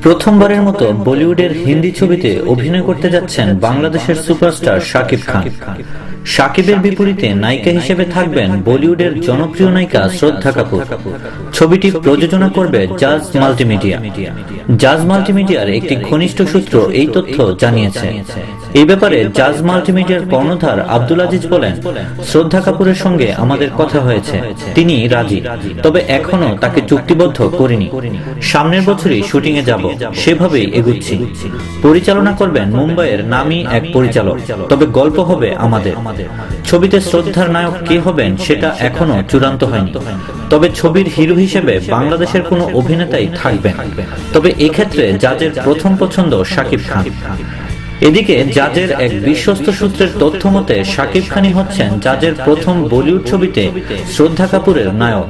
প্রথমবারের মতো বলিউডের হিন্দি ছবিতে অভিনয় করতে যাচ্ছেন বাংলাদেশের সুপারস্টার শাকিব খান। শাকিবের বিপরীতে নায়িকা হিসেবে থাকবেন বলিউডের জনপ্রিয় নায়িকা শ্রদ্ধা কাপুর। ছবিটি প্রযোজনা করবে জাজ মাল্টিমিডিয়া। জাজ মাল্টিমিডিয়ার একটি ঘনিষ্ঠ সূত্র এই তথ্য জানিয়েছে। এই ব্যাপারে জাজ মাল্টিমিডিয়ার কর্ণধার আব্দুল আজিজ বলেন, শ্রদ্ধা কাপুরের সঙ্গে আমাদের কথা হয়েছে, তিনি রাজি, তবে এখনো তাকে চুক্তিবদ্ধ করিনি। সামনের বছরই শুটিং এ যাব, সেভাবেই এগুচ্ছি। পরিচালনা করবেন মুম্বাইয়ের নামী এক পরিচালক, তবে গল্প হবে আমাদের। ছবিতে শ্রদ্ধার নায়ক কে হবেন সেটা এখনো চূড়ান্ত হয়নি, তবে ছবির হিরো হিসেবে বাংলাদেশের কোনো অভিনেতাই থাকবেন। তবে এক্ষেত্রে জাজের প্রথম পছন্দ শাকিব খান। এদিকে জাজের এক বিশ্বস্ত সূত্রের তথ্য মতে শাকিব খানই হচ্ছেন জাজের প্রথম বলিউড ছবিতে শ্রদ্ধা কাপুরের নায়ক।